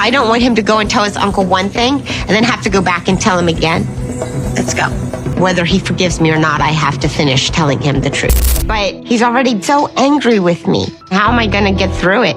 I don't want him to go and tell his uncle one thing and then have to go back and tell him again. Let's go. Whether he forgives me or not, I have to finish telling him the truth. But he's already so angry with me. How am I going to get through it?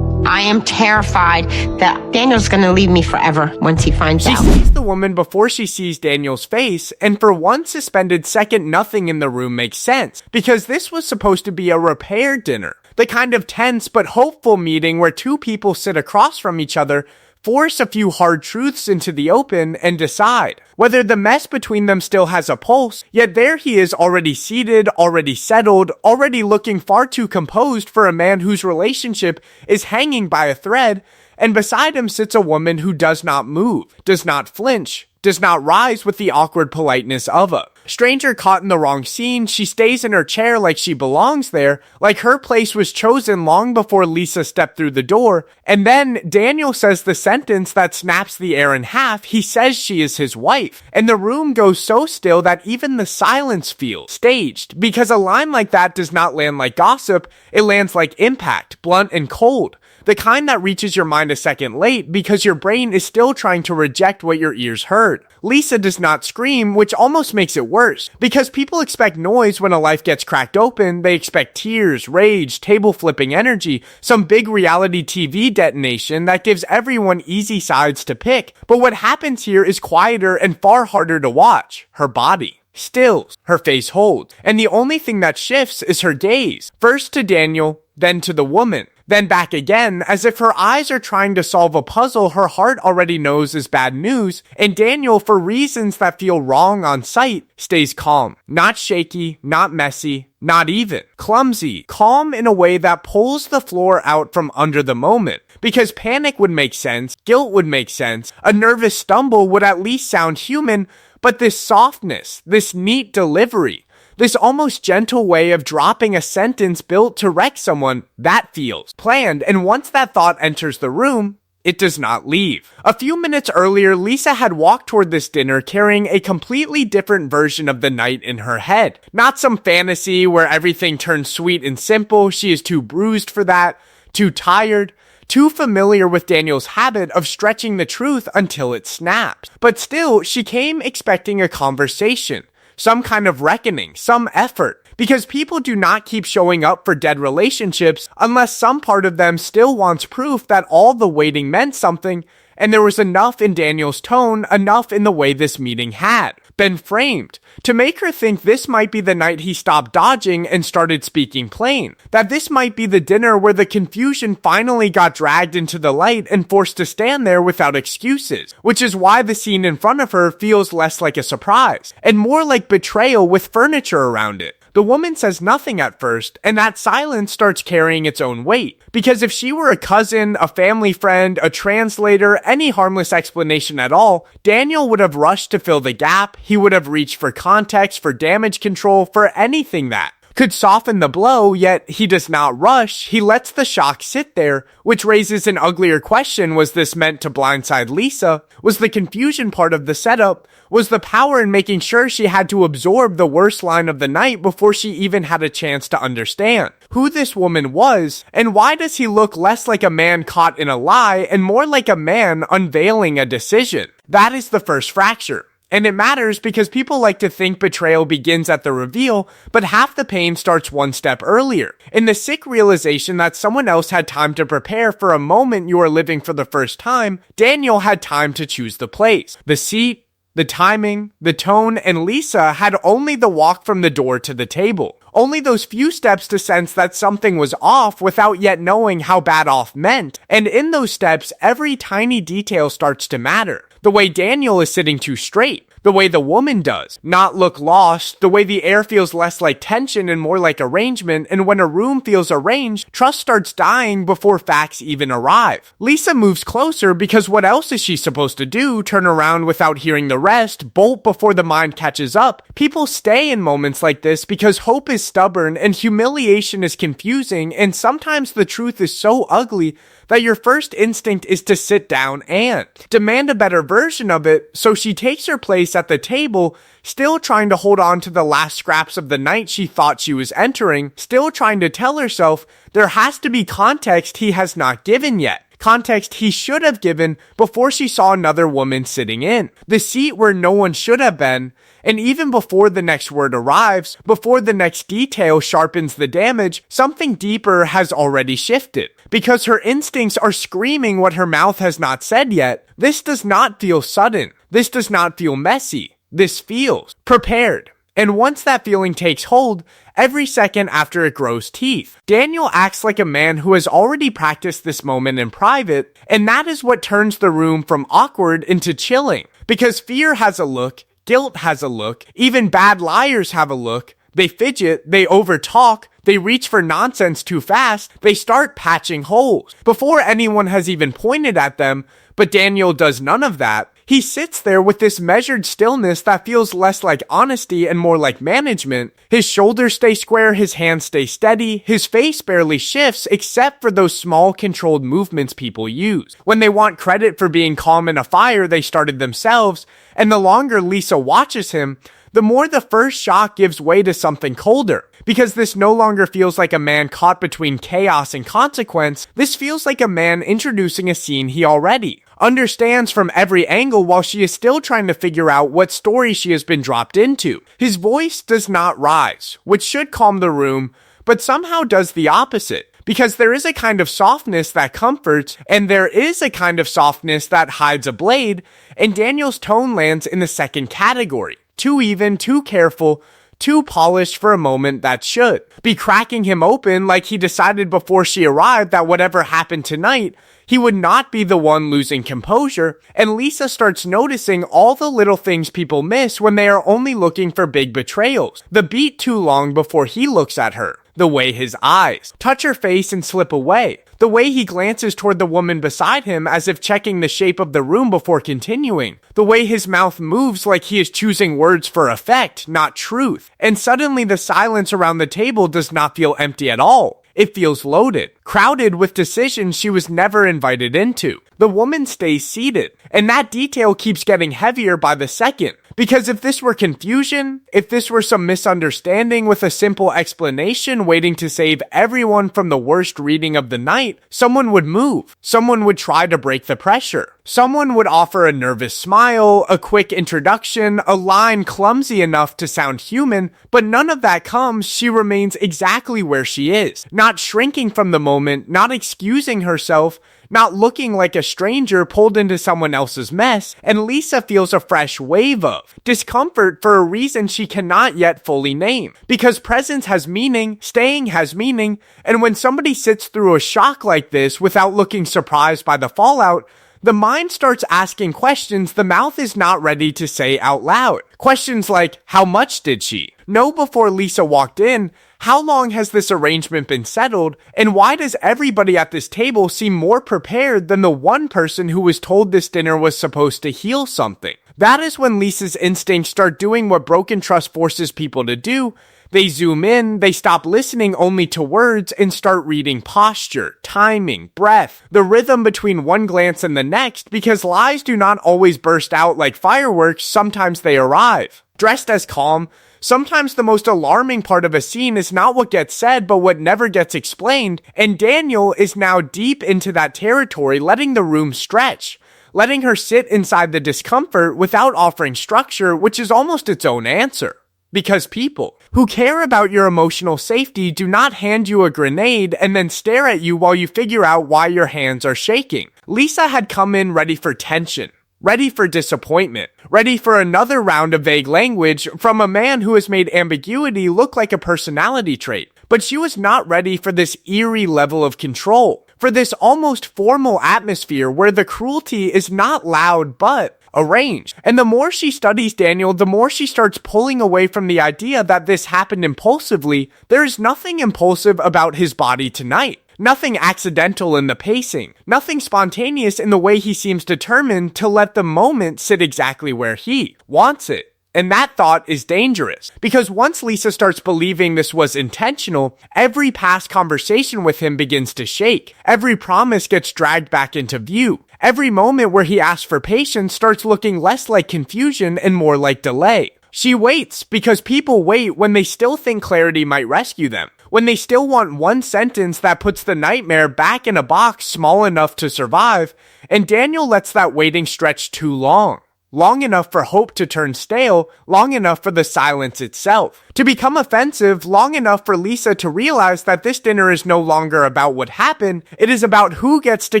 I am terrified that Daniel's going to leave me forever once he finds out. She sees the woman before she sees Daniel's face, and for one suspended second, nothing in the room makes sense, because this was supposed to be a repair dinner. The kind of tense but hopeful meeting where two people sit across from each other, force a few hard truths into the open, and decide whether the mess between them still has a pulse, yet there he is already seated, already settled, already looking far too composed for a man whose relationship is hanging by a thread, and beside him sits a woman who does not move, does not flinch, does not rise with the awkward politeness of a stranger caught in the wrong scene. She stays in her chair like she belongs there, like her place was chosen long before Lisa stepped through the door. And then Daniel says the sentence that snaps the air in half. He says she is his wife. And the room goes so still that even the silence feels staged, because a line like that does not land like gossip. It lands like impact, blunt and cold. The kind that reaches your mind a second late because your brain is still trying to reject what your ears heard. Lisa does not scream, which almost makes it worse, because people expect noise when a life gets cracked open. They expect tears, rage, table flipping energy, some big reality TV detonation that gives everyone easy sides to pick. But what happens here is quieter and far harder to watch. Her body stills, her face holds, and the only thing that shifts is her gaze, first to Daniel, then to the woman. Then back again, as if her eyes are trying to solve a puzzle her heart already knows is bad news, and Daniel, for reasons that feel wrong on sight, stays calm. Not shaky, not messy, not even clumsy. Calm in a way that pulls the floor out from under the moment. Because panic would make sense, guilt would make sense, a nervous stumble would at least sound human, but this softness, this neat delivery, this almost gentle way of dropping a sentence built to wreck someone, that feels planned, and once that thought enters the room, it does not leave. A few minutes earlier, Lisa had walked toward this dinner carrying a completely different version of the night in her head. Not some fantasy where everything turns sweet and simple. She is too bruised for that, too tired, too familiar with Daniel's habit of stretching the truth until it snaps. But still, she came expecting a conversation. Some kind of reckoning, some effort, because people do not keep showing up for dead relationships unless some part of them still wants proof that all the waiting meant something, and there was enough in Daniel's tone, enough in the way this meeting had been framed, to make her think this might be the night he stopped dodging and started speaking plain, that this might be the dinner where the confusion finally got dragged into the light and forced to stand there without excuses, which is why the scene in front of her feels less like a surprise, and more like betrayal with furniture around it. The woman says nothing at first, and that silence starts carrying its own weight. Because if she were a cousin, a family friend, a translator, any harmless explanation at all, Daniel would have rushed to fill the gap. He would have reached for context, for damage control, for anything that could soften the blow, yet he does not rush. He lets the shock sit there, which raises an uglier question. Was this meant to blindside Lisa? Was the confusion part of the setup? Was the power in making sure she had to absorb the worst line of the night before she even had a chance to understand who this woman was? And why does he look less like a man caught in a lie and more like a man unveiling a decision? That is the first fracture. And it matters because people like to think betrayal begins at the reveal, but half the pain starts one step earlier, in the sick realization that someone else had time to prepare for a moment you are living for the first time. Daniel had time to choose the place, the seat, the timing, the tone, and Lisa had only the walk from the door to the table. Only those few steps to sense that something was off without yet knowing how bad off meant. And in those steps, every tiny detail starts to matter. The way Daniel is sitting too straight, the way the woman does not look lost, the way the air feels less like tension and more like arrangement, and when a room feels arranged, trust starts dying before facts even arrive. Lisa moves closer because what else is she supposed to do? Turn around without hearing the rest, bolt before the mind catches up. People stay in moments like this because hope is stubborn and humiliation is confusing, and sometimes the truth is so ugly that your first instinct is to sit down and demand a better version of it. So she takes her place at the table, still trying to hold on to the last scraps of the night she thought she was entering, still trying to tell herself there has to be context he has not given yet. context he should have given before she saw another woman sitting in, the seat where no one should have been, and even before the next word arrives, before the next detail sharpens the damage, something deeper has already shifted. Because her instincts are screaming what her mouth has not said yet, this does not feel sudden. This does not feel messy. This feels prepared. And once that feeling takes hold, every second after it grows teeth, Daniel acts like a man who has already practiced this moment in private, and that is what turns the room from awkward into chilling. Because fear has a look, guilt has a look, even bad liars have a look. They fidget, they overtalk, they reach for nonsense too fast, they start patching holes before anyone has even pointed at them, but Daniel does none of that. He sits there with this measured stillness that feels less like honesty and more like management. His shoulders stay square, his hands stay steady, his face barely shifts except for those small controlled movements people use. When they want credit for being calm in a fire they started themselves, and the longer Lisa watches him, the more the first shock gives way to something colder. Because this no longer feels like a man caught between chaos and consequence, this feels like a man introducing a scene he already understands from every angle while she is still trying to figure out what story she has been dropped into. His voice does not rise, which should calm the room, but somehow does the opposite. Because there is a kind of softness that comforts, and there is a kind of softness that hides a blade, and Daniel's tone lands in the second category. Too even, too careful, too polished for a moment that should be cracking him open like he decided before she arrived that whatever happened tonight, he would not be the one losing composure, and Lisa starts noticing all the little things people miss when they are only looking for big betrayals. The beat too long before he looks at her. The way his eyes touch her face and slip away. The way he glances toward the woman beside him as if checking the shape of the room before continuing. The way his mouth moves like he is choosing words for effect, not truth. And suddenly the silence around the table does not feel empty at all. It feels loaded, crowded with decisions she was never invited into. The woman stays seated, and that detail keeps getting heavier by the second. Because if this were confusion, if this were some misunderstanding with a simple explanation waiting to save everyone from the worst reading of the night, someone would move. Someone would try to break the pressure. Someone would offer a nervous smile, a quick introduction, a line clumsy enough to sound human, but none of that comes. She remains exactly where she is, not shrinking from the moment, not excusing herself, not looking like a stranger pulled into someone else's mess, and Lisa feels a fresh wave of discomfort for a reason she cannot yet fully name. Because presence has meaning, staying has meaning, and when somebody sits through a shock like this without looking surprised by the fallout, the mind starts asking questions the mouth is not ready to say out loud. Questions like, how much did she know before Lisa walked in? How long has this arrangement been settled? And why does everybody at this table seem more prepared than the one person who was told this dinner was supposed to heal something? That is when Lisa's instincts start doing what broken trust forces people to do. They zoom in, they stop listening only to words and start reading posture, timing, breath, the rhythm between one glance and the next, because lies do not always burst out like fireworks, sometimes they arrive. Dressed as calm, sometimes the most alarming part of a scene is not what gets said, but what never gets explained, and Daniel is now deep into that territory, letting the room stretch. Letting her sit inside the discomfort without offering structure, which is almost its own answer. Because people who care about your emotional safety do not hand you a grenade and then stare at you while you figure out why your hands are shaking. Lisa had come in ready for tension, ready for disappointment, ready for another round of vague language from a man who has made ambiguity look like a personality trait. But she was not ready for this eerie level of control, for this almost formal atmosphere where the cruelty is not loud but arranged. And the more she studies Daniel, the more she starts pulling away from the idea that this happened impulsively. There is nothing impulsive about his body tonight. Nothing accidental in the pacing. Nothing spontaneous in the way he seems determined to let the moment sit exactly where he wants it. And that thought is dangerous, because once Lisa starts believing this was intentional, every past conversation with him begins to shake. Every promise gets dragged back into view. Every moment where he asks for patience starts looking less like confusion and more like delay. She waits because people wait when they still think clarity might rescue them. when they still want one sentence that puts the nightmare back in a box small enough to survive, and Daniel lets that waiting stretch too long. Long enough for hope to turn stale, long enough for the silence itself to become offensive, long enough for Lisa to realize that this dinner is no longer about what happened, it is about who gets to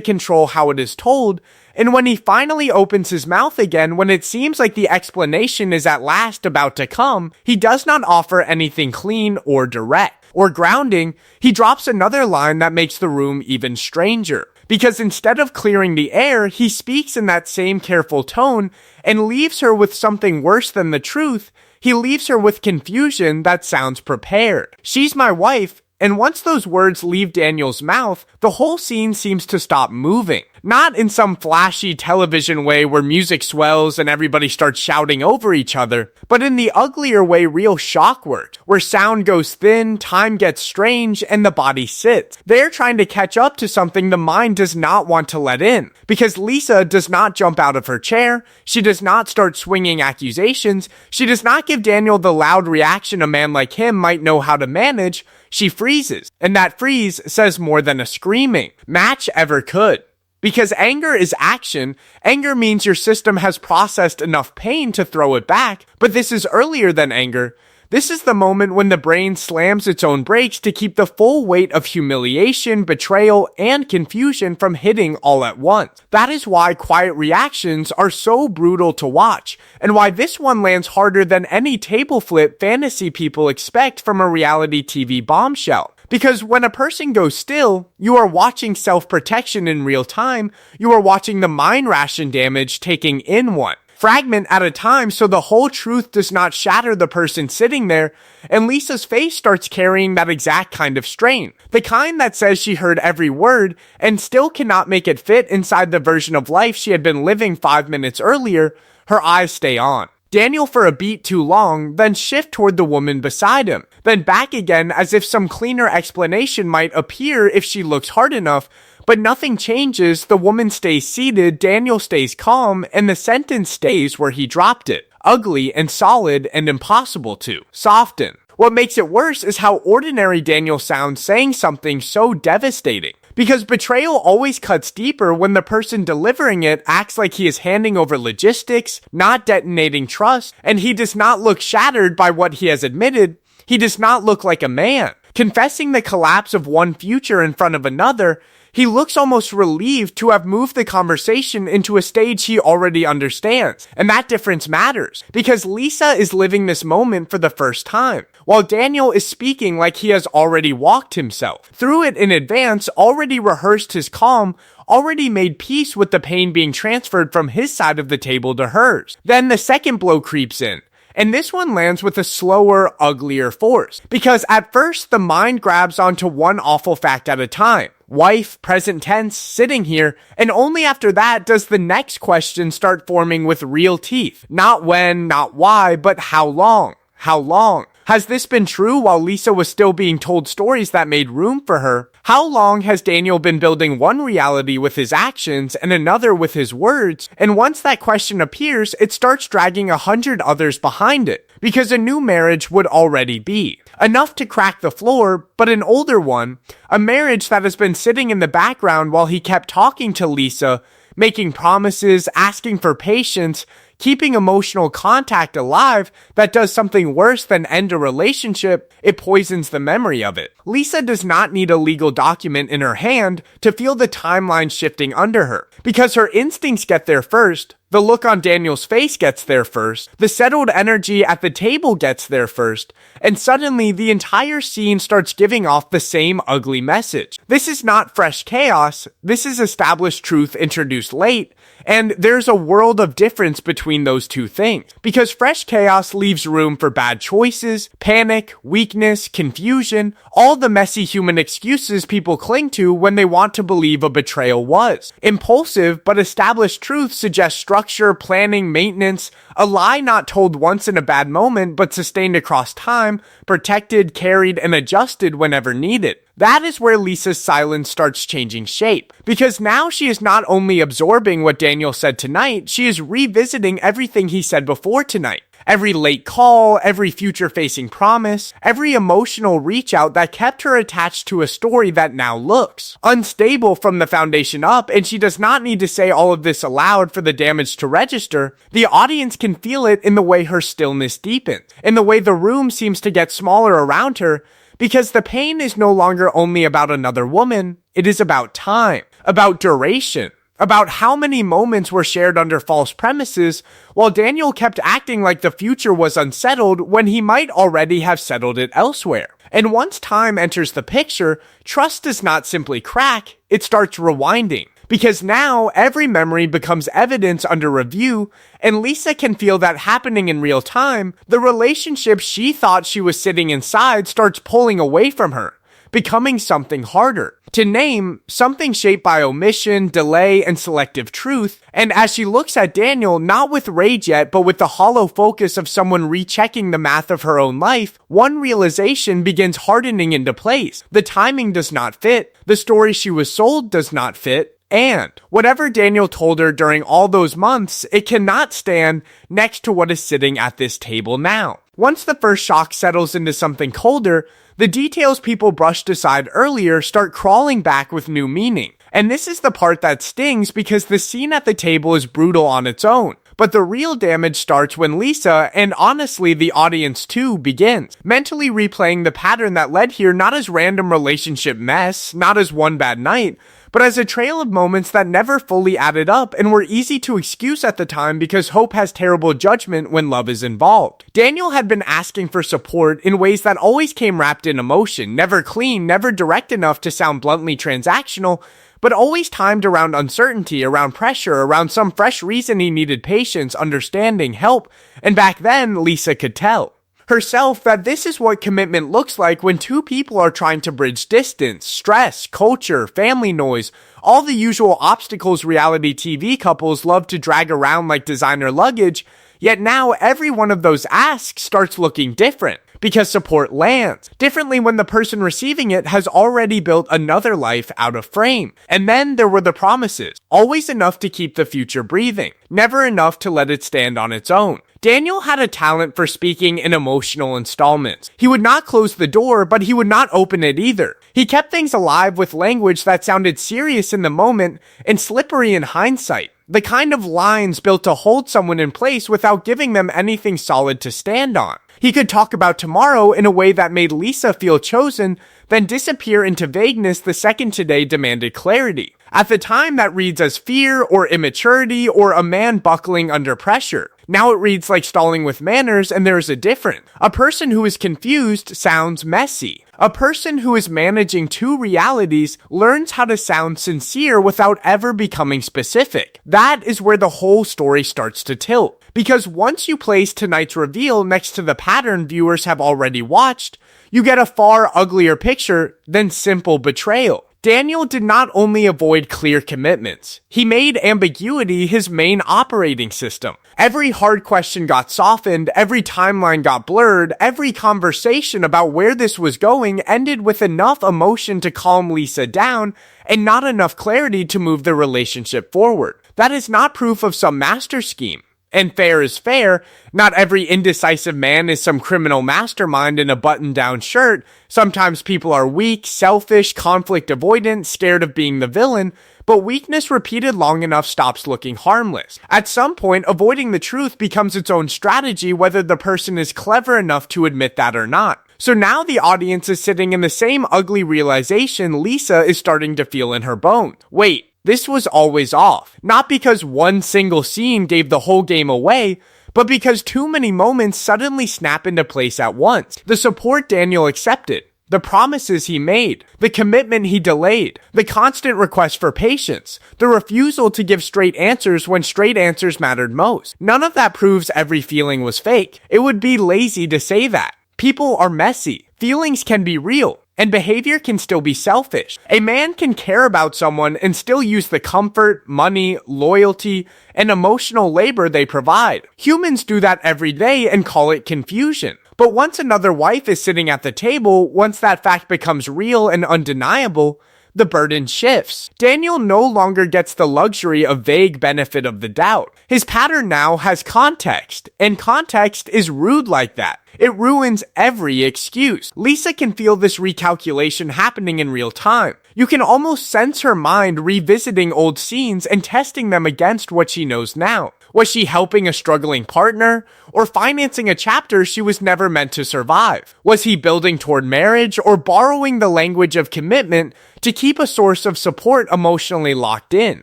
control how it is told. And when he finally opens his mouth again, when it seems like the explanation is at last about to come, he does not offer anything clean or direct or grounding. He drops another line that makes the room even stranger. Because instead of clearing the air, he speaks in that same careful tone and leaves her with something worse than the truth. He leaves her with confusion that sounds prepared. She's my wife, and once those words leave Daniel's mouth, the whole scene seems to stop moving. Not in some flashy television way where music swells and everybody starts shouting over each other, but in the uglier way real shock works, where sound goes thin, time gets strange, and the body sits. They're trying to catch up to something the mind does not want to let in, because Lisa does not jump out of her chair, she does not start swinging accusations, she does not give Daniel the loud reaction a man like him might know how to manage. She freezes, and that freeze says more than a screaming match ever could. Because anger is action, anger means your system has processed enough pain to throw it back, but this is earlier than anger. This is the moment when the brain slams its own brakes to keep the full weight of humiliation, betrayal, and confusion from hitting all at once. That is why quiet reactions are so brutal to watch, and why this one lands harder than any table flip fantasy people expect from a reality TV bombshell. Because when a person goes still, you are watching self-protection in real time, you are watching the mind ration damage taking in one. Fragment at a time so the whole truth does not shatter the person sitting there, and Lisa's face starts carrying that exact kind of strain. The kind that says she heard every word and still cannot make it fit inside the version of life she had been living 5 minutes earlier. Her eyes stay on Daniel for a beat too long, then shift toward the woman beside him, then back again as if some cleaner explanation might appear if she looks hard enough. But nothing changes, the woman stays seated, Daniel stays calm, and the sentence stays where he dropped it. Ugly and solid and impossible to soften. What makes it worse is how ordinary Daniel sounds saying something so devastating. Because betrayal always cuts deeper when the person delivering it acts like he is handing over logistics, not detonating trust, and he does not look shattered by what he has admitted. He does not look like a man. Confessing the collapse of one future in front of another, he looks almost relieved to have moved the conversation into a stage he already understands. And that difference matters, because Lisa is living this moment for the first time, while Daniel is speaking like he has already walked himself through it in advance, already rehearsed his calm, already made peace with the pain being transferred from his side of the table to hers. Then the second blow creeps in. And this one lands with a slower, uglier force. Because at first, the mind grabs onto one awful fact at a time. Wife, present tense, sitting here. And only after that does the next question start forming with real teeth. Not when, not why, but how long? How long? Has this been true while Lisa was still being told stories that made room for her? How long has Daniel been building one reality with his actions and another with his words? And once that question appears, it starts dragging 100 others behind it, because a new marriage would already be. Enough to crack the floor, but an older one. A marriage that has been sitting in the background while he kept talking to Lisa, making promises, asking for patience, keeping emotional contact alive that does something worse than end a relationship. It poisons the memory of it. Lisa does not need a legal document in her hand to feel the timeline shifting under her, because her instincts get there first. The look on Daniel's face gets there first, the settled energy at the table gets there first, and suddenly the entire scene starts giving off the same ugly message. This is not fresh chaos, this is established truth introduced late, and there's a world of difference between those two things. Because fresh chaos leaves room for bad choices, panic, weakness, confusion, all the messy human excuses people cling to when they want to believe a betrayal was. Impulsive but established truth suggests structure, planning, maintenance, a lie not told once in a bad moment but sustained across time, protected, carried, and adjusted whenever needed. That is where Lisa's silence starts changing shape, because now she is not only absorbing what Daniel said tonight, she is revisiting everything he said before tonight. Every late call, every future-facing promise, every emotional reach-out that kept her attached to a story that now looks unstable from the foundation up, and she does not need to say all of this aloud for the damage to register. The audience can feel it in the way her stillness deepens, in the way the room seems to get smaller around her, because the pain is no longer only about another woman, it is about time, about duration, about how many moments were shared under false premises, while Daniel kept acting like the future was unsettled when he might already have settled it elsewhere. And once time enters the picture, trust does not simply crack, it starts rewinding. Because now every memory becomes evidence under review, and Lisa can feel that happening in real time. The relationship she thought she was sitting inside starts pulling away from her, becoming something harder to name, something shaped by omission, delay, and selective truth. And as she looks at Daniel, not with rage yet, but with the hollow focus of someone rechecking the math of her own life, one realization begins hardening into place. The timing does not fit. The story she was sold does not fit. And whatever Daniel told her during all those months, it cannot stand next to what is sitting at this table now. Once the first shock settles into something colder, the details people brushed aside earlier start crawling back with new meaning. And this is the part that stings, because the scene at the table is brutal on its own. But the real damage starts when Lisa, and honestly the audience too, begins mentally replaying the pattern that led here, not as random relationship mess, not as one bad night, but as a trail of moments that never fully added up and were easy to excuse at the time because hope has terrible judgment when love is involved. Daniel had been asking for support in ways that always came wrapped in emotion, never clean, never direct enough to sound bluntly transactional, but always timed around uncertainty, around pressure, around some fresh reason he needed patience, understanding, help, and back then, Lisa could tell herself that this is what commitment looks like when two people are trying to bridge distance, stress, culture, family noise, all the usual obstacles reality TV couples love to drag around like designer luggage, yet now every one of those asks starts looking different. Because support lands differently when the person receiving it has already built another life out of frame. And then there were the promises, always enough to keep the future breathing, never enough to let it stand on its own. Daniel had a talent for speaking in emotional installments. He would not close the door, but he would not open it either. He kept things alive with language that sounded serious in the moment and slippery in hindsight. The kind of lines built to hold someone in place without giving them anything solid to stand on. He could talk about tomorrow in a way that made Lisa feel chosen, then disappear into vagueness the second today demanded clarity. At the time, that reads as fear or immaturity or a man buckling under pressure. Now it reads like stalling with manners, and there is a difference. A person who is confused sounds messy. A person who is managing two realities learns how to sound sincere without ever becoming specific. That is where the whole story starts to tilt. Because once you place tonight's reveal next to the pattern viewers have already watched, you get a far uglier picture than simple betrayal. Daniel did not only avoid clear commitments, he made ambiguity his main operating system. Every hard question got softened, every timeline got blurred, every conversation about where this was going ended with enough emotion to calm Lisa down and not enough clarity to move the relationship forward. That is not proof of some master scheme. And fair is fair. Not every indecisive man is some criminal mastermind in a button-down shirt. Sometimes people are weak, selfish, conflict avoidant, scared of being the villain, but weakness repeated long enough stops looking harmless. At some point, avoiding the truth becomes its own strategy, whether the person is clever enough to admit that or not. So now the audience is sitting in the same ugly realization Lisa is starting to feel in her bones. Wait. This was always off, not because one single scene gave the whole game away, but because too many moments suddenly snap into place at once. The support Daniel accepted, the promises he made, the commitment he delayed, the constant request for patience, the refusal to give straight answers when straight answers mattered most. None of that proves every feeling was fake. It would be lazy to say that. People are messy. Feelings can be real. And behavior can still be selfish. A man can care about someone and still use the comfort, money, loyalty, and emotional labor they provide. Humans do that every day and call it confusion. But once another wife is sitting at the table, once that fact becomes real and undeniable, the burden shifts. Daniel no longer gets the luxury of vague benefit of the doubt. His pattern now has context, and context is rude like that. It ruins every excuse. Lisa can feel this recalculation happening in real time. You can almost sense her mind revisiting old scenes and testing them against what she knows now. Was she helping a struggling partner, or financing a chapter she was never meant to survive? Was he building toward marriage, or borrowing the language of commitment to keep a source of support emotionally locked in?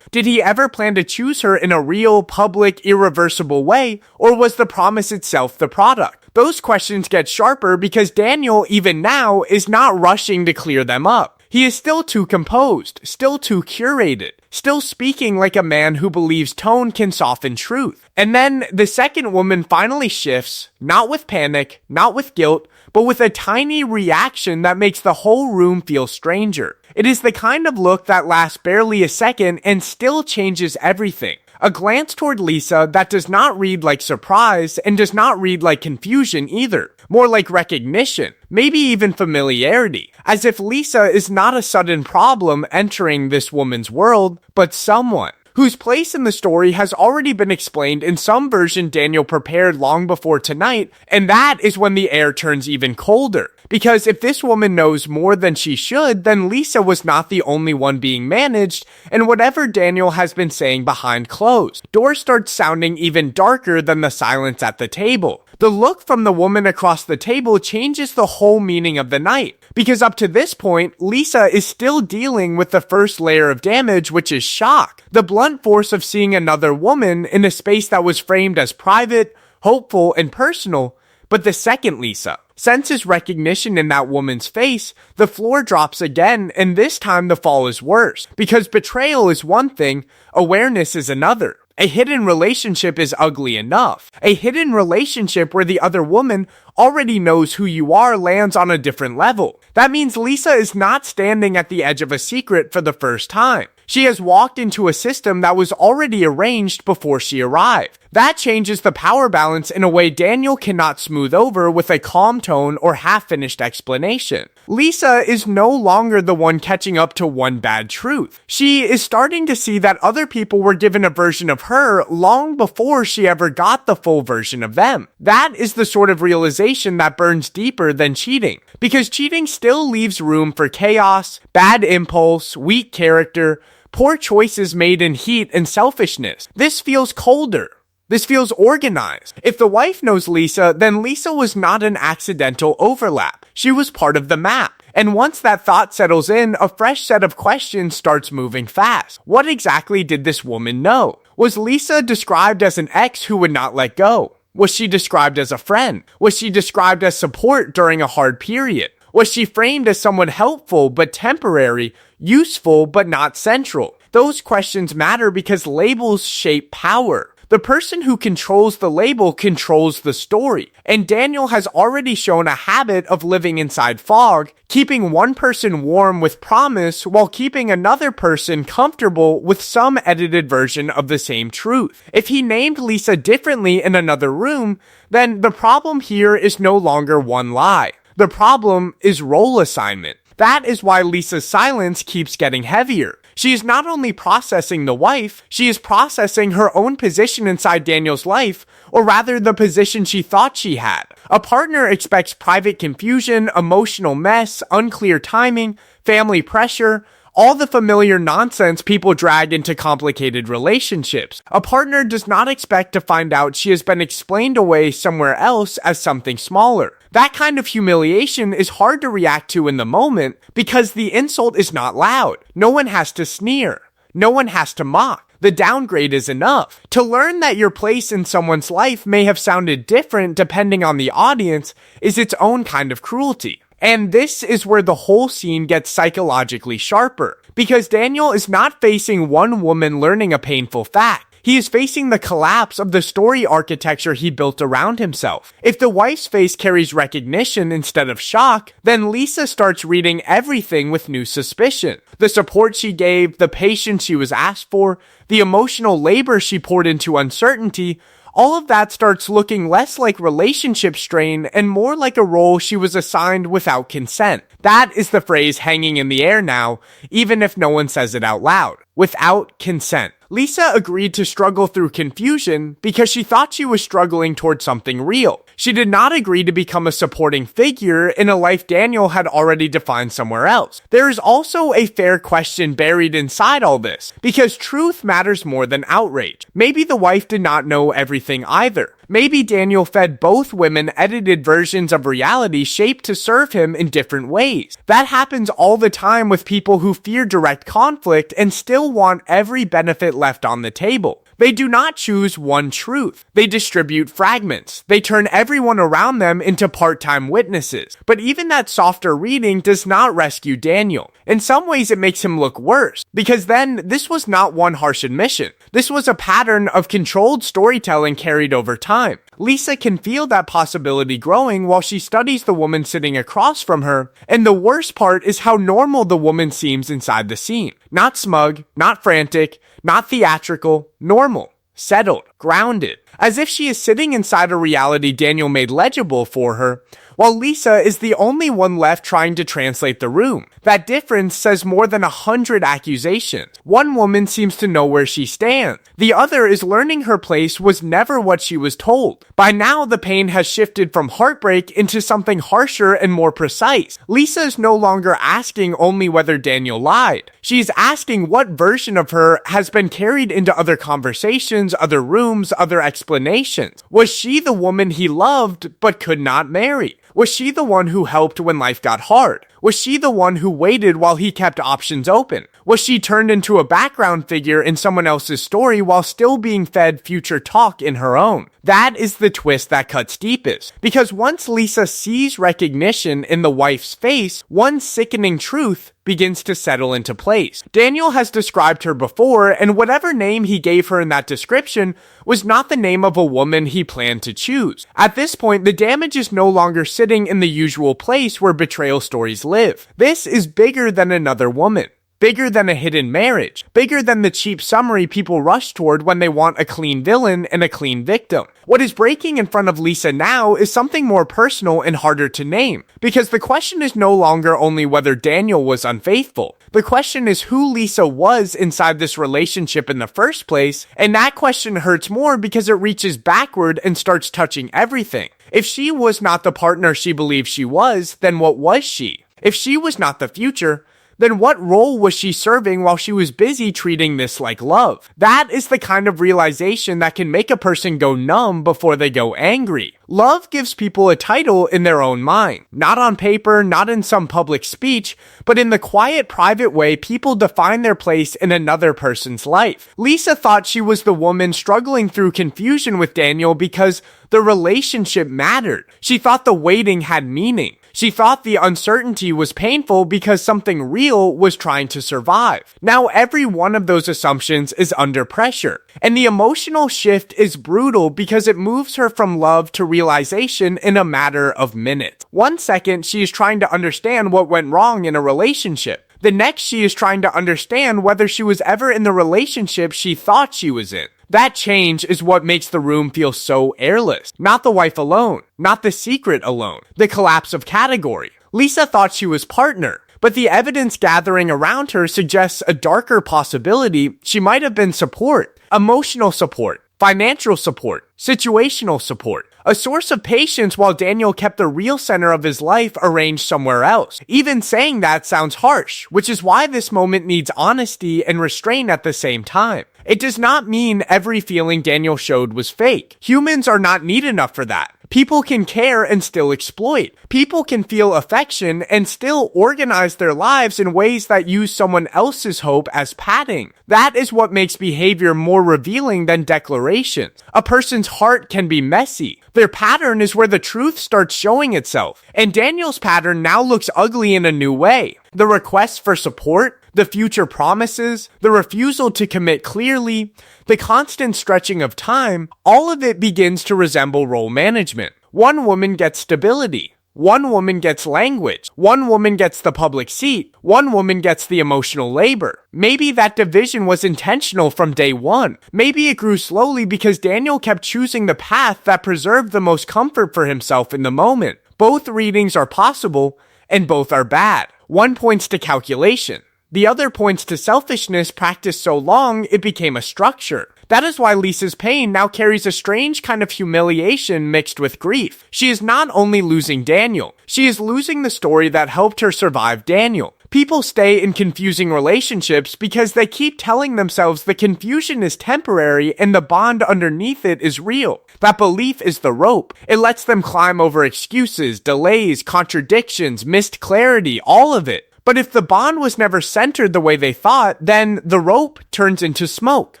Did he ever plan to choose her in a real, public, irreversible way, or was the promise itself the product? Those questions get sharper because Daniel, even now, is not rushing to clear them up. He is still too composed, still too curated, still speaking like a man who believes tone can soften truth. And then the second woman finally shifts, not with panic, not with guilt, but with a tiny reaction that makes the whole room feel stranger. It is the kind of look that lasts barely a second and still changes everything. A glance toward Lisa that does not read like surprise and does not read like confusion either. More like recognition, maybe even familiarity, as if Lisa is not a sudden problem entering this woman's world, but someone whose place in the story has already been explained in some version Daniel prepared long before tonight, and that is when the air turns even colder. Because if this woman knows more than she should, then Lisa was not the only one being managed, and whatever Daniel has been saying behind closed. Doors start sounding even darker than the silence at the table. The look from the woman across the table changes the whole meaning of the night, because up to this point, Lisa is still dealing with the first layer of damage, which is shock. The blunt force of seeing another woman in a space that was framed as private, hopeful, and personal. But the second Lisa senses recognition in that woman's face, the floor drops again, and this time the fall is worse. Because betrayal is one thing, awareness is another. A hidden relationship is ugly enough. A hidden relationship where the other woman already knows who you are lands on a different level. That means Lisa is not standing at the edge of a secret for the first time. She has walked into a system that was already arranged before she arrived. That changes the power balance in a way Daniel cannot smooth over with a calm tone or half-finished explanation. Lisa is no longer the one catching up to one bad truth. She is starting to see that other people were given a version of her long before she ever got the full version of them. That is the sort of realization that burns deeper than cheating, because cheating still leaves room for chaos, bad impulse, weak character, poor choices made in heat and selfishness. This feels colder. This feels organized. If the wife knows Lisa, then Lisa was not an accidental overlap. She was part of the map. And once that thought settles in, a fresh set of questions starts moving fast. What exactly did this woman know? Was Lisa described as an ex who would not let go? Was she described as a friend? Was she described as support during a hard period? Was she framed as someone helpful but temporary, useful but not central? Those questions matter because labels shape power. The person who controls the label controls the story, and Daniel has already shown a habit of living inside fog, keeping one person warm with promise while keeping another person comfortable with some edited version of the same truth. If he named Lisa differently in another room, then the problem here is no longer one lie. The problem is role assignment. That is why Lisa's silence keeps getting heavier. She is not only processing the wife, she is processing her own position inside Daniel's life, or rather the position she thought she had. A partner expects private confusion, emotional mess, unclear timing, family pressure, all the familiar nonsense people drag into complicated relationships. A partner does not expect to find out she has been explained away somewhere else as something smaller. That kind of humiliation is hard to react to in the moment because the insult is not loud. No one has to sneer. No one has to mock. The downgrade is enough. To learn that your place in someone's life may have sounded different depending on the audience is its own kind of cruelty. And this is where the whole scene gets psychologically sharper, because Daniel is not facing one woman learning a painful fact. He is facing the collapse of the story architecture he built around himself. If the wife's face carries recognition instead of shock, then Lisa starts reading everything with new suspicion. The support she gave, the patience she was asked for, the emotional labor she poured into uncertainty, All of that starts looking less like relationship strain and more like a role she was assigned without consent. That is the phrase hanging in the air now, even if no one says it out loud. Without consent. Lisa agreed to struggle through confusion because she thought she was struggling towards something real. She did not agree to become a supporting figure in a life Daniel had already defined somewhere else. There is also a fair question buried inside all this, because truth matters more than outrage. Maybe the wife did not know everything either. Maybe Daniel fed both women edited versions of reality shaped to serve him in different ways. That happens all the time with people who fear direct conflict and still want every benefit left on the table. They do not choose one truth. They distribute fragments. They turn everyone around them into part-time witnesses. But even that softer reading does not rescue Daniel. In some ways, it makes him look worse, because then this was not one harsh admission. This was a pattern of controlled storytelling carried over time. Lisa can feel that possibility growing while she studies the woman sitting across from her, and the worst part is how normal the woman seems inside the scene. Not smug, not frantic, not theatrical, normal, settled, grounded, as if she is sitting inside a reality Daniel made legible for her, while Lisa is the only one left trying to translate the room. That difference says more than 100 accusations. One woman seems to know where she stands. The other is learning her place was never what she was told. By now, the pain has shifted from heartbreak into something harsher and more precise. Lisa is no longer asking only whether Daniel lied. She is asking what version of her has been carried into other conversations, other rooms, other explanations. Was she the woman he loved but could not marry? Was she the one who helped when life got hard? Was she the one who waited while he kept options open? Was she turned into a background figure in someone else's story while still being fed future talk in her own? That is the twist that cuts deepest. Because once Lisa sees recognition in the wife's face, one sickening truth begins to settle into place. Daniel has described her before, and whatever name he gave her in that description was not the name of a woman he planned to choose. At this point, the damage is no longer sitting in the usual place where betrayal stories live. This is bigger than another woman. Bigger than a hidden marriage. Bigger than the cheap summary people rush toward when they want a clean villain and a clean victim. What is breaking in front of Lisa now is something more personal and harder to name. Because the question is no longer only whether Daniel was unfaithful. The question is who Lisa was inside this relationship in the first place, and that question hurts more because it reaches backward and starts touching everything. If she was not the partner she believed she was, then what was she? If she was not the future, then what role was she serving while she was busy treating this like love? That is the kind of realization that can make a person go numb before they go angry. Love gives people a title in their own mind. Not on paper, not in some public speech, but in the quiet, private way people define their place in another person's life. Lisa thought she was the woman struggling through confusion with Daniel because the relationship mattered. She thought the waiting had meaning. She thought the uncertainty was painful because something real was trying to survive. Now every one of those assumptions is under pressure. And the emotional shift is brutal because it moves her from love to realization in a matter of minutes. 1 second, she is trying to understand what went wrong in a relationship. The next, she is trying to understand whether she was ever in the relationship she thought she was in. That change is what makes the room feel so airless. Not the wife alone, not the secret alone, the collapse of category. Lisa thought she was partner, but the evidence gathering around her suggests a darker possibility. She might have been support, emotional support, financial support, situational support, a source of patience while Daniel kept the real center of his life arranged somewhere else. Even saying that sounds harsh, which is why this moment needs honesty and restraint at the same time. It does not mean every feeling Daniel showed was fake. Humans are not neat enough for that. People can care and still exploit. People can feel affection and still organize their lives in ways that use someone else's hope as padding. That is what makes behavior more revealing than declarations. A person's heart can be messy. Their pattern is where the truth starts showing itself. And Daniel's pattern now looks ugly in a new way. The request for support, the future promises, the refusal to commit clearly, the constant stretching of time, all of it begins to resemble role management. One woman gets stability. One woman gets language. One woman gets the public seat. One woman gets the emotional labor. Maybe that division was intentional from day one. Maybe it grew slowly because Daniel kept choosing the path that preserved the most comfort for himself in the moment. Both readings are possible, and both are bad. One points to calculation. The other points to selfishness practiced so long it became a structure. That is why Lisa's pain now carries a strange kind of humiliation mixed with grief. She is not only losing Daniel, she is losing the story that helped her survive Daniel. People stay in confusing relationships because they keep telling themselves the confusion is temporary and the bond underneath it is real. That belief is the rope. It lets them climb over excuses, delays, contradictions, missed clarity, all of it. But if the bond was never centered the way they thought, then the rope turns into smoke.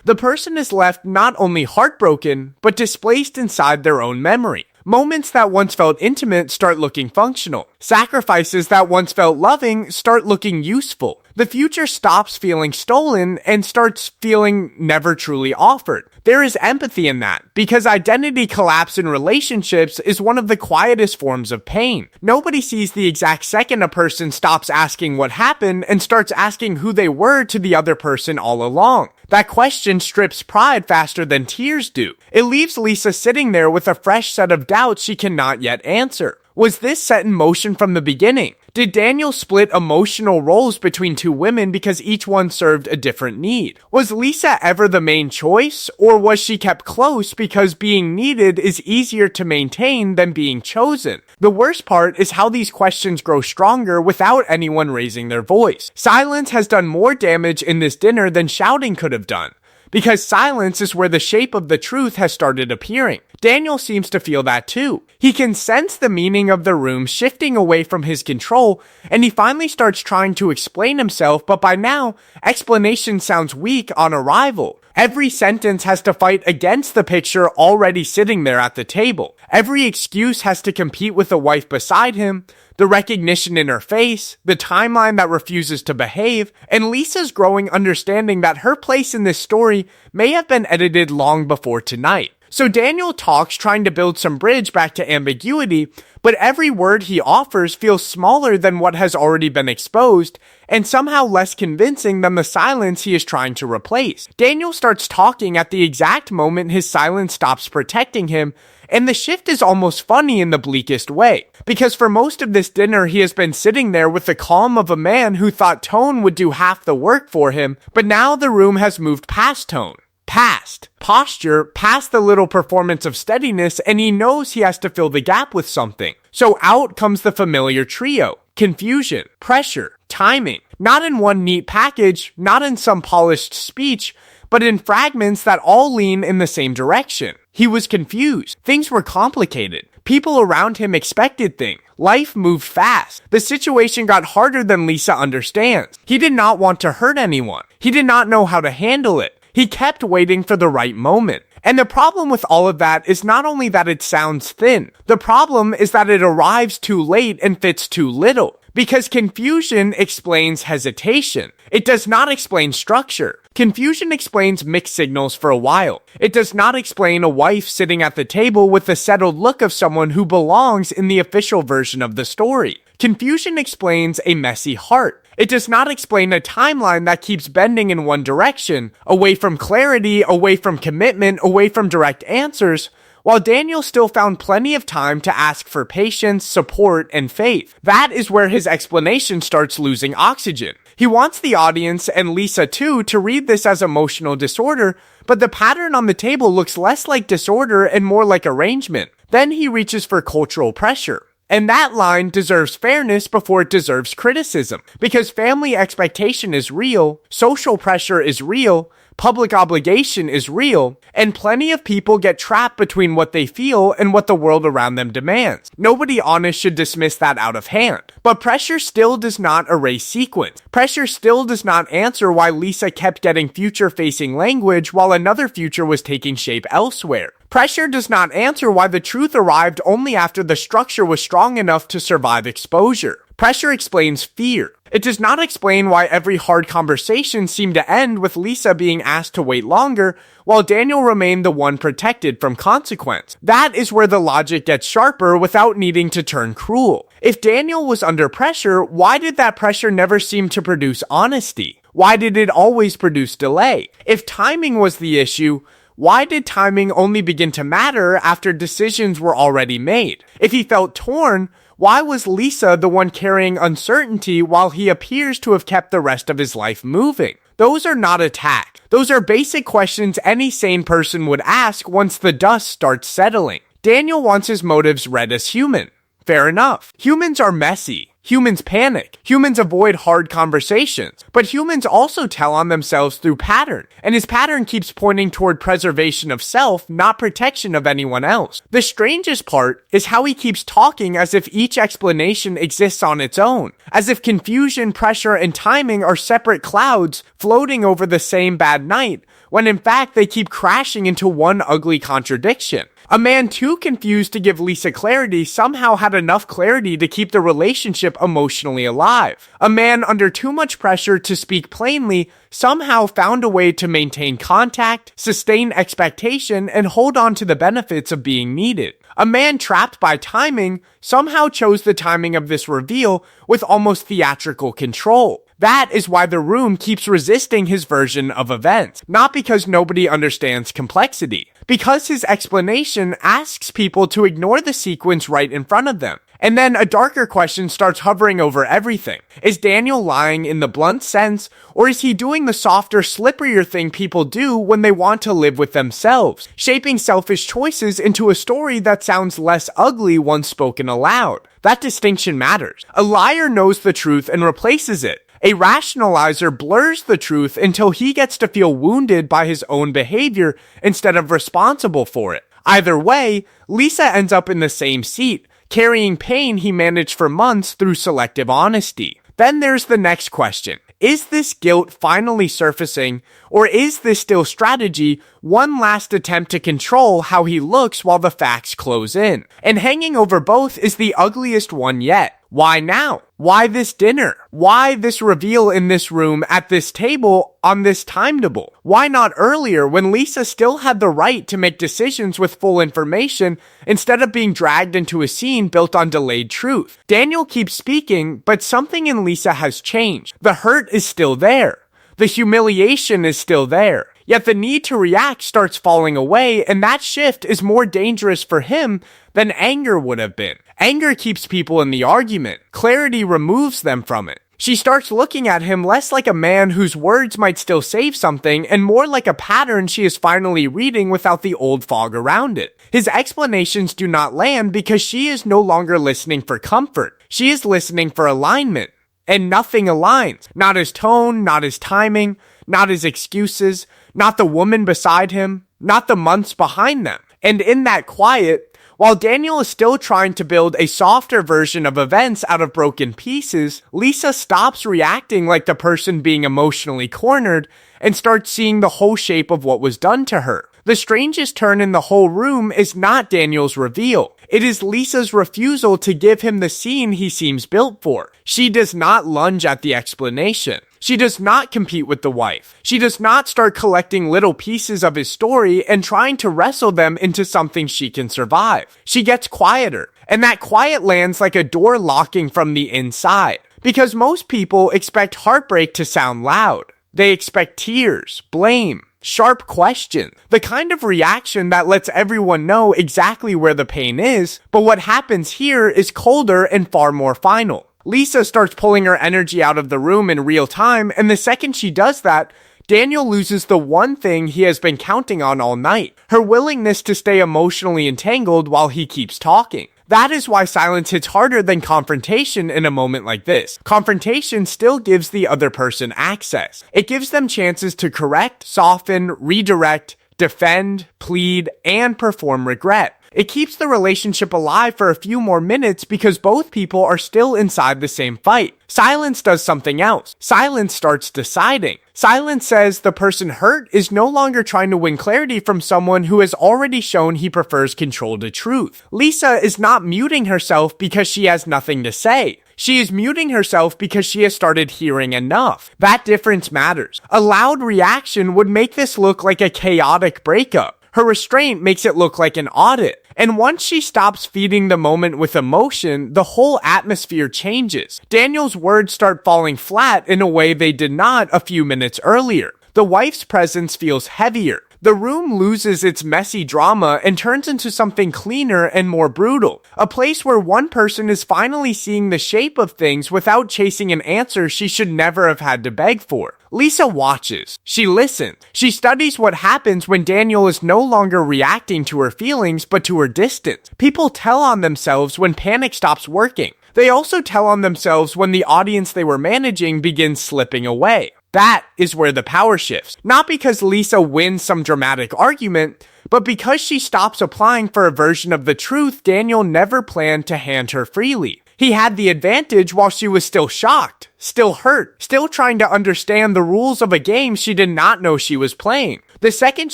The person is left not only heartbroken, but displaced inside their own memory. Moments that once felt intimate start looking functional. Sacrifices that once felt loving start looking useful. The future stops feeling stolen and starts feeling never truly offered. There is empathy in that, because identity collapse in relationships is one of the quietest forms of pain. Nobody sees the exact second a person stops asking what happened and starts asking who they were to the other person all along. That question strips pride faster than tears do. It leaves Lisa sitting there with a fresh set of doubts she cannot yet answer. Was this set in motion from the beginning? Did Daniel split emotional roles between two women because each one served a different need? Was Lisa ever the main choice, or was she kept close because being needed is easier to maintain than being chosen? The worst part is how these questions grow stronger without anyone raising their voice. Silence has done more damage in this dinner than shouting could have done, because silence is where the shape of the truth has started appearing. Daniel seems to feel that too. He can sense the meaning of the room shifting away from his control, and he finally starts trying to explain himself, but by now, explanation sounds weak on arrival. Every sentence has to fight against the picture already sitting there at the table. Every excuse has to compete with the wife beside him, the recognition in her face, the timeline that refuses to behave, and Lisa's growing understanding that her place in this story may have been edited long before tonight. So Daniel talks, trying to build some bridge back to ambiguity, but every word he offers feels smaller than what has already been exposed, and somehow less convincing than the silence he is trying to replace. Daniel starts talking at the exact moment his silence stops protecting him, and the shift is almost funny in the bleakest way. Because for most of this dinner, he has been sitting there with the calm of a man who thought tone would do half the work for him, but now the room has moved past tone. Past posture, past the little performance of steadiness, and he knows he has to fill the gap with something. So out comes the familiar trio: confusion, pressure, timing. Not in one neat package, not in some polished speech, but in fragments that all lean in the same direction. He was confused. Things were complicated. People around him expected things. Life moved fast. The situation got harder than Lisa understands. He did not want to hurt anyone. He did not know how to handle it. He kept waiting for the right moment. And the problem with all of that is not only that it sounds thin, the problem is that it arrives too late and fits too little. Because confusion explains hesitation. It does not explain structure. Confusion explains mixed signals for a while. It does not explain a wife sitting at the table with the settled look of someone who belongs in the official version of the story. Confusion explains a messy heart. It does not explain a timeline that keeps bending in one direction, away from clarity, away from commitment, away from direct answers, while Daniel still found plenty of time to ask for patience, support, and faith. That is where his explanation starts losing oxygen. He wants the audience, and Lisa too, to read this as emotional disorder, but the pattern on the table looks less like disorder and more like arrangement. Then he reaches for cultural pressure. And that line deserves fairness before it deserves criticism. Because family expectation is real, social pressure is real, public obligation is real, and plenty of people get trapped between what they feel and what the world around them demands. Nobody honest should dismiss that out of hand. But pressure still does not erase sequence. Pressure still does not answer why Lisa kept getting future-facing language while another future was taking shape elsewhere. Pressure does not answer why the truth arrived only after the structure was strong enough to survive exposure. Pressure explains fear. It does not explain why every hard conversation seemed to end with Lisa being asked to wait longer, while Daniel remained the one protected from consequence. That is where the logic gets sharper without needing to turn cruel. If Daniel was under pressure, why did that pressure never seem to produce honesty? Why did it always produce delay? If timing was the issue, why did timing only begin to matter after decisions were already made? If he felt torn, why was Lisa the one carrying uncertainty while he appears to have kept the rest of his life moving? Those are not attack. Those are basic questions any sane person would ask once the dust starts settling. Daniel wants his motives read as human. Fair enough. Humans are messy. Humans panic. Humans avoid hard conversations. But humans also tell on themselves through pattern. And his pattern keeps pointing toward preservation of self, not protection of anyone else. The strangest part is how he keeps talking as if each explanation exists on its own. As if confusion, pressure, and timing are separate clouds floating over the same bad night, when in fact they keep crashing into one ugly contradiction. A man too confused to give Lisa clarity somehow had enough clarity to keep the relationship emotionally alive. A man under too much pressure to speak plainly somehow found a way to maintain contact, sustain expectation, and hold on to the benefits of being needed. A man trapped by timing somehow chose the timing of this reveal with almost theatrical control. That is why the room keeps resisting his version of events, not because nobody understands complexity, because his explanation asks people to ignore the sequence right in front of them. And then a darker question starts hovering over everything. Is Daniel lying in the blunt sense, or is he doing the softer, slipperier thing people do when they want to live with themselves, shaping selfish choices into a story that sounds less ugly once spoken aloud? That distinction matters. A liar knows the truth and replaces it. A rationalizer blurs the truth until he gets to feel wounded by his own behavior instead of responsible for it. Either way, Lisa ends up in the same seat, carrying pain he managed for months through selective honesty. Then there's the next question. Is this guilt finally surfacing, or is this still strategy, one last attempt to control how he looks while the facts close in? And hanging over both is the ugliest one yet. Why now? Why this dinner? Why this reveal in this room at this table on this timetable? Why not earlier when Lisa still had the right to make decisions with full information instead of being dragged into a scene built on delayed truth? Daniel keeps speaking, but something in Lisa has changed. The hurt is still there. The humiliation is still there. Yet the need to react starts falling away, and that shift is more dangerous for him than anger would have been. Anger keeps people in the argument. Clarity removes them from it. She starts looking at him less like a man whose words might still save something, and more like a pattern she is finally reading without the old fog around it. His explanations do not land because she is no longer listening for comfort. She is listening for alignment. And nothing aligns. Not his tone, not his timing, not his excuses, not the woman beside him, not the months behind them. And in that quiet, while Daniel is still trying to build a softer version of events out of broken pieces, Lisa stops reacting like the person being emotionally cornered and starts seeing the whole shape of what was done to her. The strangest turn in the whole room is not Daniel's reveal. It is Lisa's refusal to give him the scene he seems built for. She does not lunge at the explanation. She does not compete with the wife. She does not start collecting little pieces of his story and trying to wrestle them into something she can survive. She gets quieter, and that quiet lands like a door locking from the inside. Because most people expect heartbreak to sound loud. They expect tears, blame, sharp question, the kind of reaction that lets everyone know exactly where the pain is, but what happens here is colder and far more final. Lisa starts pulling her energy out of the room in real time, and the second she does that, Daniel loses the one thing he has been counting on all night, her willingness to stay emotionally entangled while he keeps talking. That is why silence hits harder than confrontation in a moment like this. Confrontation still gives the other person access. It gives them chances to correct, soften, redirect, defend, plead, and perform regret. It keeps the relationship alive for a few more minutes because both people are still inside the same fight. Silence does something else. Silence starts deciding. Silence says the person hurt is no longer trying to win clarity from someone who has already shown he prefers control to truth. Lisa is not muting herself because she has nothing to say. She is muting herself because she has started hearing enough. That difference matters. A loud reaction would make this look like a chaotic breakup. Her restraint makes it look like an audit. And once she stops feeding the moment with emotion, the whole atmosphere changes. Daniel's words start falling flat in a way they did not a few minutes earlier. The wife's presence feels heavier. The room loses its messy drama and turns into something cleaner and more brutal. A place where one person is finally seeing the shape of things without chasing an answer she should never have had to beg for. Lisa watches. She listens. She studies what happens when Daniel is no longer reacting to her feelings but to her distance. People tell on themselves when panic stops working. They also tell on themselves when the audience they were managing begins slipping away. That is where the power shifts. Not because Lisa wins some dramatic argument, but because she stops applying for a version of the truth Daniel never planned to hand her freely. He had the advantage while she was still shocked, still hurt, still trying to understand the rules of a game she did not know she was playing. The second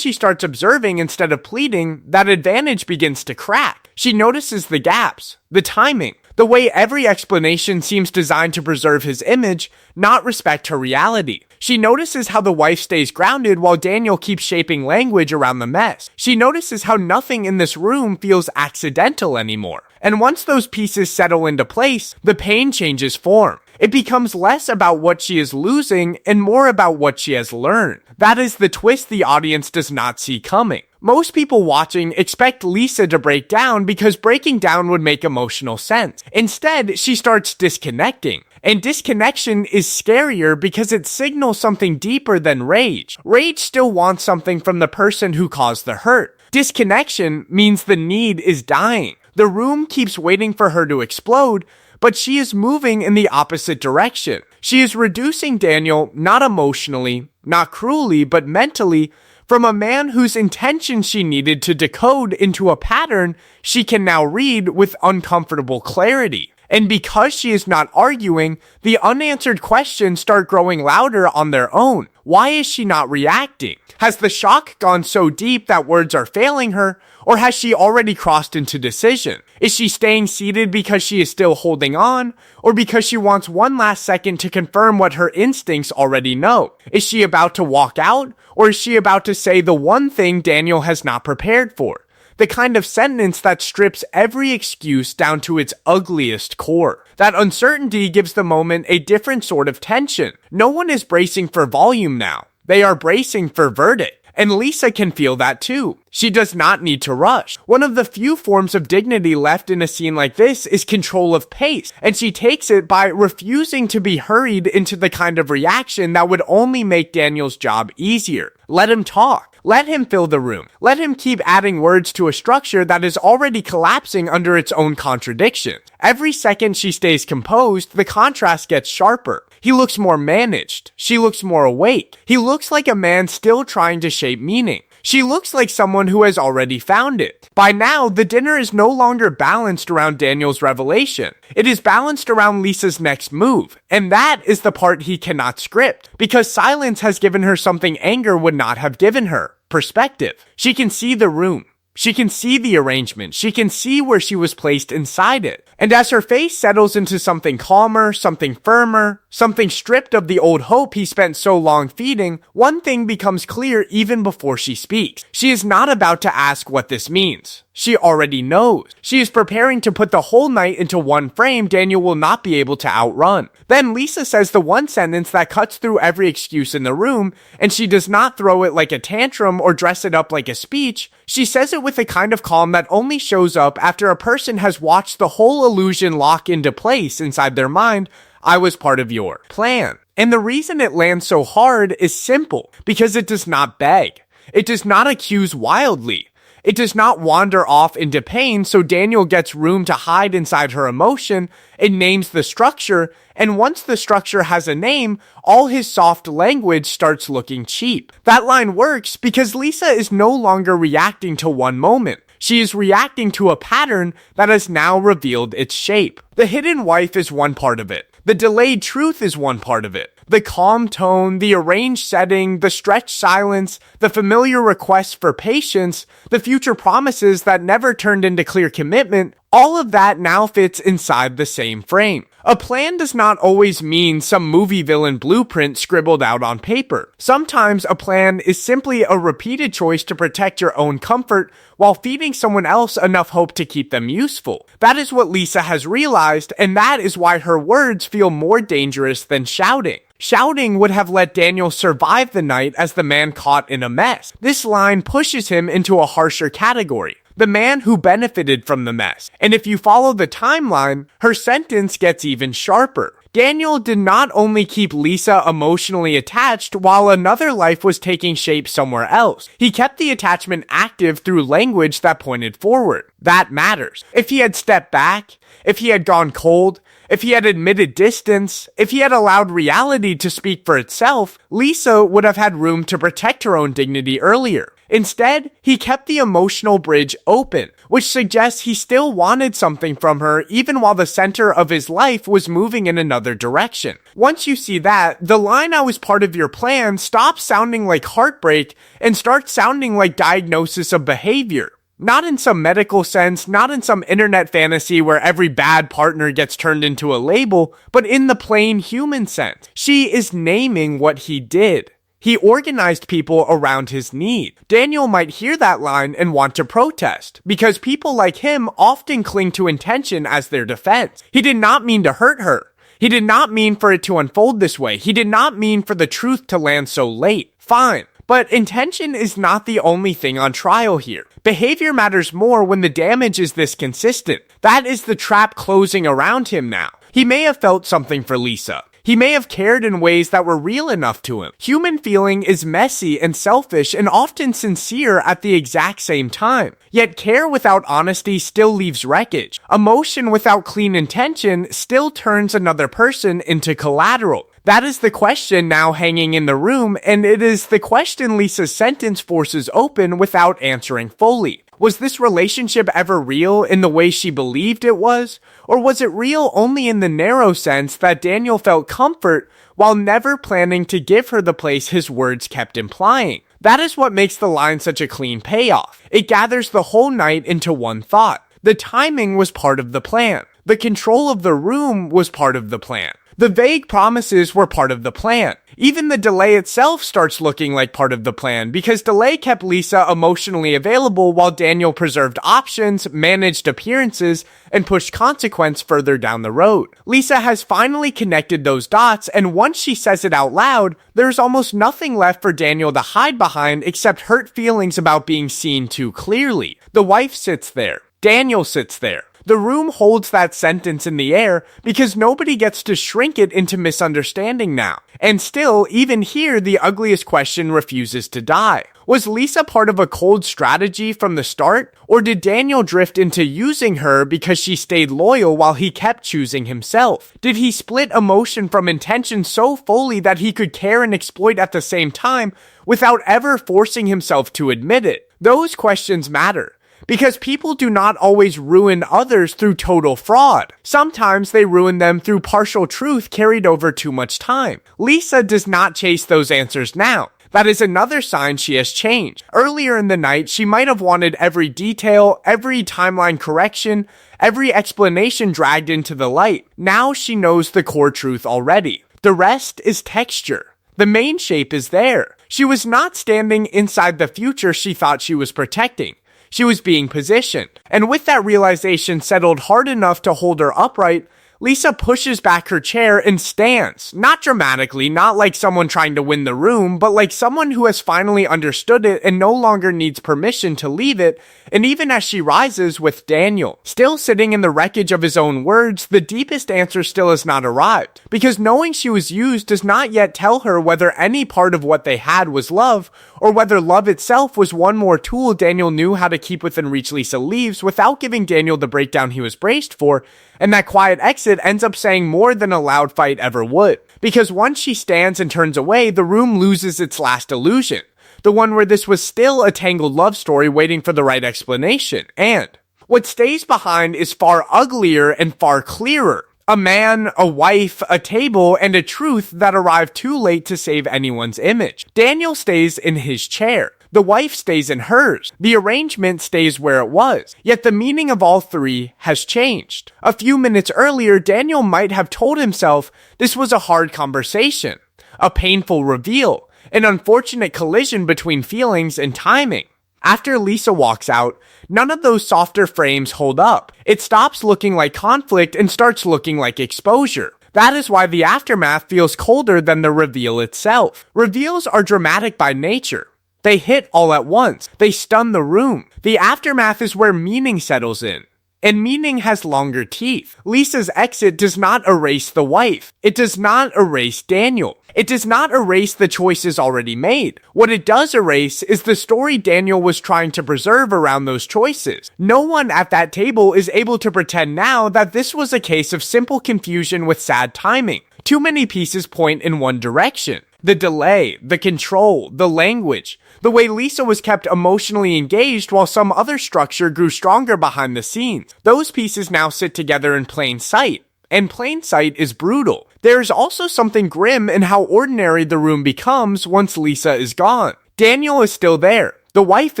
she starts observing instead of pleading, that advantage begins to crack. She notices the gaps, the timing, the way every explanation seems designed to preserve his image, not respect her reality. She notices how the wife stays grounded while Daniel keeps shaping language around the mess. She notices how nothing in this room feels accidental anymore. And once those pieces settle into place, the pain changes form. It becomes less about what she is losing and more about what she has learned. That is the twist the audience does not see coming. Most people watching expect Lisa to break down because breaking down would make emotional sense. Instead, she starts disconnecting. And disconnection is scarier because it signals something deeper than rage. Rage still wants something from the person who caused the hurt. Disconnection means the need is dying. The room keeps waiting for her to explode, but she is moving in the opposite direction. She is reducing Daniel, not emotionally, not cruelly, but mentally, from a man whose intention she needed to decode into a pattern she can now read with uncomfortable clarity. And because she is not arguing, the unanswered questions start growing louder on their own. Why is she not reacting? Has the shock gone so deep that words are failing her? Or has she already crossed into decision? Is she staying seated because she is still holding on? Or because she wants one last second to confirm what her instincts already know? Is she about to walk out? Or is she about to say the one thing Daniel has not prepared for? The kind of sentence that strips every excuse down to its ugliest core. That uncertainty gives the moment a different sort of tension. No one is bracing for volume now. They are bracing for verdict. And Lisa can feel that too. She does not need to rush. One of the few forms of dignity left in a scene like this is control of pace, and she takes it by refusing to be hurried into the kind of reaction that would only make Daniel's job easier. Let him talk. Let him fill the room. Let him keep adding words to a structure that is already collapsing under its own contradiction. Every second she stays composed, the contrast gets sharper. He looks more managed. She looks more awake. He looks like a man still trying to shape meaning. She looks like someone who has already found it. By now, the dinner is no longer balanced around Daniel's revelation. It is balanced around Lisa's next move. And that is the part he cannot script, because silence has given her something anger would not have given her: perspective. She can see the room. She can see the arrangement. She can see where she was placed inside it. And as her face settles into something calmer, something firmer, something stripped of the old hope he spent so long feeding, one thing becomes clear even before she speaks. She is not about to ask what this means. She already knows. She is preparing to put the whole night into one frame Daniel will not be able to outrun. Then Lisa says the one sentence that cuts through every excuse in the room, and she does not throw it like a tantrum or dress it up like a speech. She says it with a kind of calm that only shows up after a person has watched the whole illusion lock into place inside their mind. I was part of your plan. And the reason it lands so hard is simple, because it does not beg. It does not accuse wildly. It does not wander off into pain so Daniel gets room to hide inside her emotion. It names the structure, and once the structure has a name, all his soft language starts looking cheap. That line works because Lisa is no longer reacting to one moment. She is reacting to a pattern that has now revealed its shape. The hidden wife is one part of it. The delayed truth is one part of it. The calm tone, the arranged setting, the stretched silence, the familiar request for patience, the future promises that never turned into clear commitment, all of that now fits inside the same frame. A plan does not always mean some movie villain blueprint scribbled out on paper. Sometimes a plan is simply a repeated choice to protect your own comfort while feeding someone else enough hope to keep them useful. That is what Lisa has realized, and that is why her words feel more dangerous than shouting. Shouting would have let Daniel survive the night as the man caught in a mess. This line pushes him into a harsher category. The man who benefited from the mess. And if you follow the timeline, her sentence gets even sharper. Daniel did not only keep Lisa emotionally attached while another life was taking shape somewhere else. He kept the attachment active through language that pointed forward. That matters. If he had stepped back, if he had gone cold, if he had admitted distance, if he had allowed reality to speak for itself, Lisa would have had room to protect her own dignity earlier. Instead, he kept the emotional bridge open, which suggests he still wanted something from her even while the center of his life was moving in another direction. Once you see that, the line "I was part of your plan" stops sounding like heartbreak and starts sounding like diagnosis of behavior. Not in some medical sense, not in some internet fantasy where every bad partner gets turned into a label, but in the plain human sense. She is naming what he did. He organized people around his need. Daniel might hear that line and want to protest, because people like him often cling to intention as their defense. He did not mean to hurt her. He did not mean for it to unfold this way. He did not mean for the truth to land so late. Fine. But intention is not the only thing on trial here. Behavior matters more when the damage is this consistent. That is the trap closing around him now. He may have felt something for Lisa. He may have cared in ways that were real enough to him. Human feeling is messy and selfish and often sincere at the exact same time. Yet care without honesty still leaves wreckage. Emotion without clean intention still turns another person into collateral. That is the question now hanging in the room, and it is the question Lisa's sentence forces open without answering fully. Was this relationship ever real in the way she believed it was? Or was it real only in the narrow sense that Daniel felt comfort while never planning to give her the place his words kept implying? That is what makes the line such a clean payoff. It gathers the whole night into one thought. The timing was part of the plan. The control of the room was part of the plan. The vague promises were part of the plan. Even the delay itself starts looking like part of the plan, because delay kept Lisa emotionally available while Daniel preserved options, managed appearances, and pushed consequence further down the road. Lisa has finally connected those dots, and once she says it out loud, there's almost nothing left for Daniel to hide behind except hurt feelings about being seen too clearly. The wife sits there. Daniel sits there. The room holds that sentence in the air because nobody gets to shrink it into misunderstanding now. And still, even here, the ugliest question refuses to die. Was Lisa part of a cold strategy from the start? Or did Daniel drift into using her because she stayed loyal while he kept choosing himself? Did he split emotion from intention so fully that he could care and exploit at the same time without ever forcing himself to admit it? Those questions matter. Because people do not always ruin others through total fraud. Sometimes they ruin them through partial truth carried over too much time. Lisa does not chase those answers now. That is another sign she has changed. Earlier in the night, she might have wanted every detail, every timeline correction, every explanation dragged into the light. Now she knows the core truth already. The rest is texture. The main shape is there. She was not standing inside the future she thought she was protecting. She was being positioned. And with that realization settled hard enough to hold her upright, Lisa pushes back her chair and stands. Not dramatically, not like someone trying to win the room, but like someone who has finally understood it and no longer needs permission to leave it. And even as she rises with Daniel, still sitting in the wreckage of his own words, the deepest answer still has not arrived. Because knowing she was used does not yet tell her whether any part of what they had was love, or whether love itself was one more tool Daniel knew how to keep within reach Lisa leaves without giving Daniel the breakdown he was braced for, and that quiet exit ends up saying more than a loud fight ever would. Because once she stands and turns away, the room loses its last illusion. The one where this was still a tangled love story waiting for the right explanation. And what stays behind is far uglier and far clearer. A man, a wife, a table, and a truth that arrived too late to save anyone's image. Daniel stays in his chair. The wife stays in hers. The arrangement stays where it was. Yet the meaning of all three has changed. A few minutes earlier, Daniel might have told himself this was a hard conversation, a painful reveal, an unfortunate collision between feelings and timing. After Lisa walks out, none of those softer frames hold up. It stops looking like conflict and starts looking like exposure. That is why the aftermath feels colder than the reveal itself. Reveals are dramatic by nature. They hit all at once. They stun the room. The aftermath is where meaning settles in. And meaning has longer teeth. Lisa's exit does not erase the wife. It does not erase Daniel. It does not erase the choices already made. What it does erase is the story Daniel was trying to preserve around those choices. No one at that table is able to pretend now that this was a case of simple confusion with sad timing. Too many pieces point in one direction. The delay, the control, the language, the way Lisa was kept emotionally engaged while some other structure grew stronger behind the scenes. Those pieces now sit together in plain sight. And plain sight is brutal. There is also something grim in how ordinary the room becomes once Lisa is gone. Daniel is still there. The wife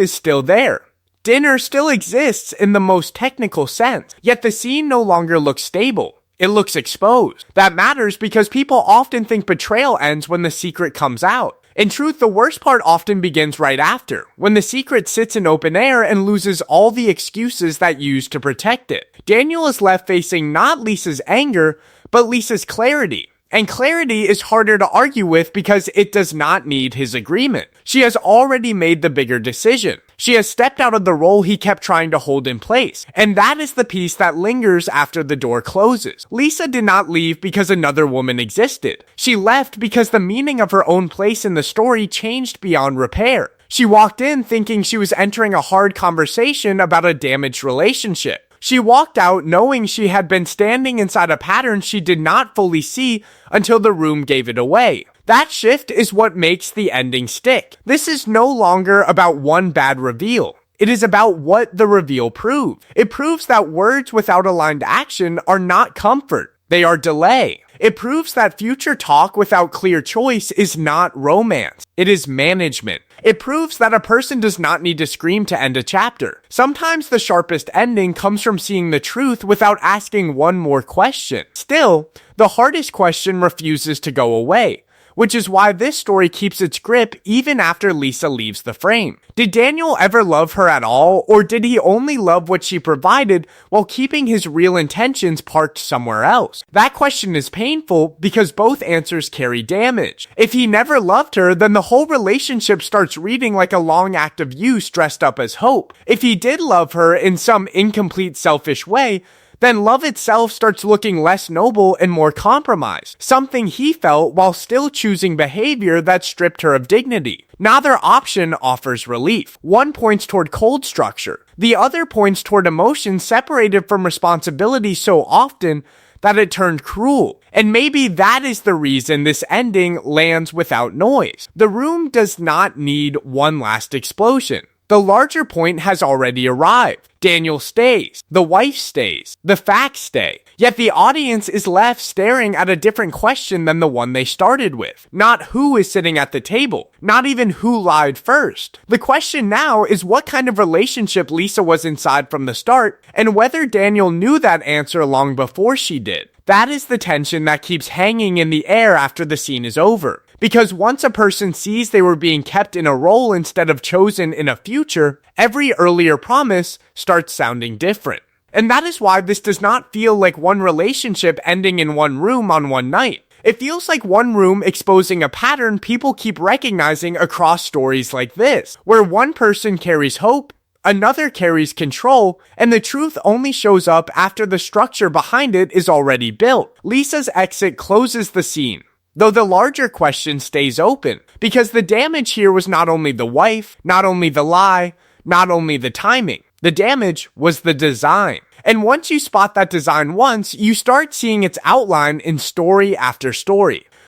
is still there. Dinner still exists in the most technical sense. Yet the scene no longer looks stable. It looks exposed. That matters because people often think betrayal ends when the secret comes out. In truth, the worst part often begins right after, when the secret sits in open air and loses all the excuses that used to protect it. Daniel is left facing not Lisa's anger, but Lisa's clarity. And clarity is harder to argue with because it does not need his agreement. She has already made the bigger decision. She has stepped out of the role he kept trying to hold in place. And that is the piece that lingers after the door closes. Lisa did not leave because another woman existed. She left because the meaning of her own place in the story changed beyond repair. She walked in thinking she was entering a hard conversation about a damaged relationship. She walked out knowing she had been standing inside a pattern she did not fully see until the room gave it away. That shift is what makes the ending stick. This is no longer about one bad reveal. It is about what the reveal proved. It proves that words without aligned action are not comfort. They are delay. It proves that future talk without clear choice is not romance. It is management. It proves that a person does not need to scream to end a chapter. Sometimes the sharpest ending comes from seeing the truth without asking one more question. Still, the hardest question refuses to go away, which is why this story keeps its grip even after Lisa leaves the frame. Did Daniel ever love her at all, or did he only love what she provided while keeping his real intentions parked somewhere else? That question is painful because both answers carry damage. If he never loved her, then the whole relationship starts reading like a long act of use dressed up as hope. If he did love her in some incomplete, selfish way, then love itself starts looking less noble and more compromised, something he felt while still choosing behavior that stripped her of dignity. Neither option offers relief. One points toward cold structure. The other points toward emotion separated from responsibility so often that it turned cruel. And maybe that is the reason this ending lands without noise. The room does not need one last explosion. The larger point has already arrived. Daniel stays. The wife stays. The facts stay. Yet the audience is left staring at a different question than the one they started with. Not who is sitting at the table. Not even who lied first. The question now is what kind of relationship Lisa was inside from the start, and whether Daniel knew that answer long before she did. That is the tension that keeps hanging in the air after the scene is over. Because once a person sees they were being kept in a role instead of chosen in a future, every earlier promise starts sounding different. And that is why this does not feel like one relationship ending in one room on one night. It feels like one room exposing a pattern people keep recognizing across stories like this, where one person carries hope, another carries control, and the truth only shows up after the structure behind it is already built. Lisa's exit closes the scene, though the larger question stays open, because the damage here was not only the wife, not only the lie, not only the timing. The damage was the design. And once you spot that design once, you start seeing its outline in story after story.